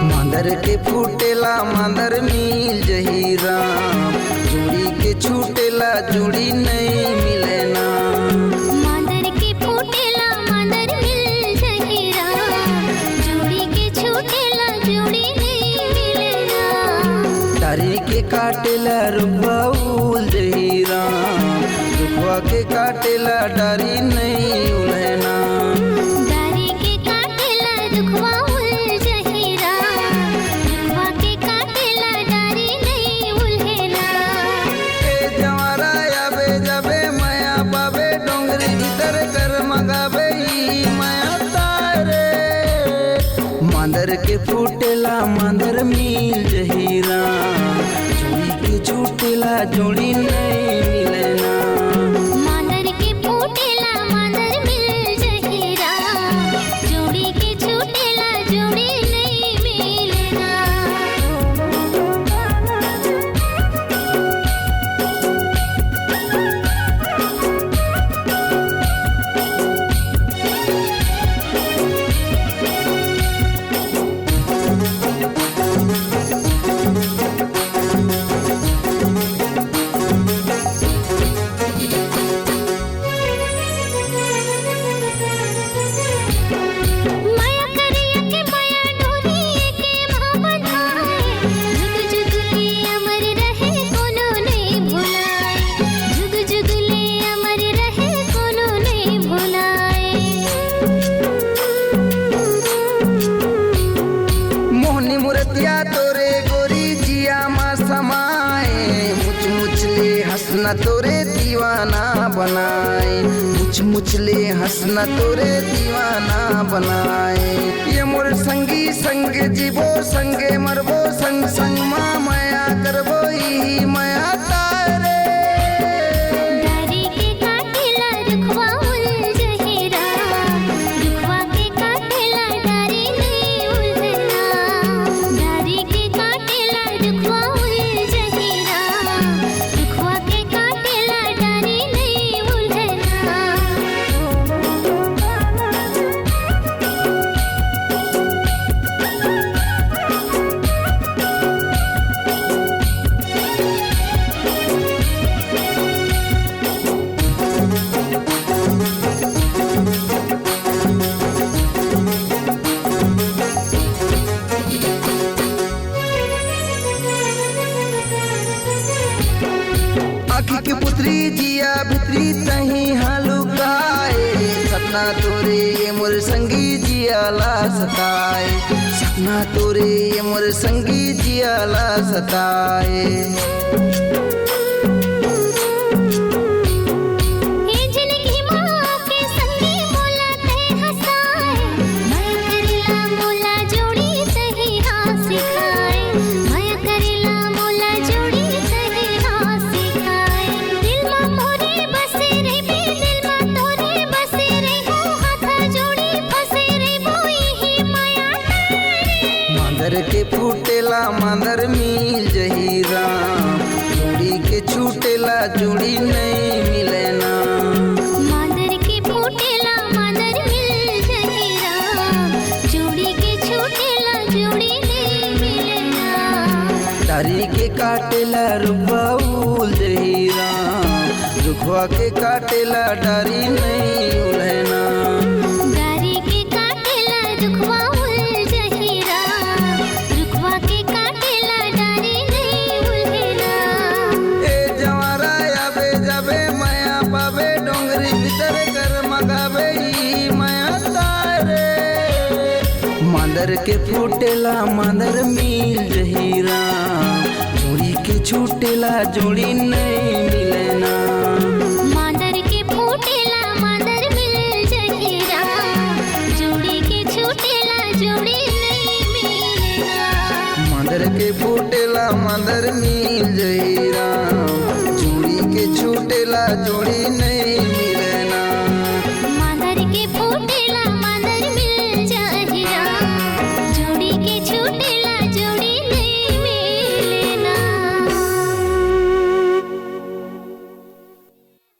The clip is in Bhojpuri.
मांदर के फूटेला मांदर मिल जही राम, जोड़ी के छूटेला जोड़ी नहीं मिले ना। मांदर के फूटेला मांदर मिल जही राम, जोड़ी के छूटेला जोड़ी नहीं मिले ना। डारी के काटेला रुखवा उल जही राम, रुखवा के काटेला डारी नहीं उले ना। डारी के काटेला रुखवा उल जही राम, रुखवा के काटेला डारी नहीं उल्हे ना। ए जवारा आबे जाबे माया पाबे, डोंगरी भीतर कर मगाबे ई माया तारे। मांदर के फूटेला मांदर मिल जही राम, जोड़ी के छूटेला जोड़ी नहीं मिले ना। मांदर के फूटेला मांदर मिल जही राम, जोड़ी के छूटेला जोड़ी नहीं मिले ना। माया करिया के माया डोरिए के माँ बंधाए, जुग जुग ले अमर रहे कोनो नहीं भुलाए, जुग जुग ले अमर रहे कोनो नहीं भुलाए। मोहनी मूर्तिया तोरे गोरी जिया मा समाए, मुच मुच ले हंसना तोरे दीवाना बनाए, मुच मुच ले हंसना तोरे दीवाना बनाए। ये मोर संगी संग जीवो संगे मरबो, संग संग माँ माया करबो ई माया तारे। डारी के काटेला रुखवा उल जही राम, रुखवा के काटेला डारी नहीं उल्हना। डारी के काटेला रुखवा उल जही राम, रुखवा के काटेला डारी नहीं उल्हना। आखी के पुत्री जिया भित्री तही हालुकाए, सपना तोरे ये मोर संगी जिया ला सताए, सपना तोरे ये मोर संगी जिया ला सताए। ये जिंदगी माँ के संगी मोला ते हंसाए, माया करेला मोला जोड़ी तही हाँ सिखाए, माया करेला मोला जोड़ी तही हाँ सिखाए। दिल माँ मोरे बसे रे बे, दिल माँ तोरे बसे रे हो, हाथा जोड़ी फसे रे वो यही माया तारे। मांदर के फूटेला मांदर मिल जही राम, जोड़ी के छूटेला जोड़ी नहीं मिले ना। मांदर के फूटेला मांदर मिल जही राम, जोड़ी के छूटेला जोड़ी नहीं मिले ना। डारी के काटेला रुखवा उल जही राम, रुखवा के काटेला डारी नहीं उले ना। डारी के काटेला रुखवा उल जही राम, रुखवा के काटेला डारी नहीं उल्हे ना। ए जवारा आबे जाबे माया पाबे, डोंगरी भीतर कर मगाबे ई माया तारे। मांदर के फूटेला मांदर मिल जही राम, जोड़ी के छूटेला जोड़ी नहीं मिले ना। मांदर के फूटेला मांदर मिल जही राम, जोड़ी के छूटेला जोड़ी नहीं मिले ना। मांदर के फूटेला मांदर मिल जही राम। मोला जोड़ी नहीं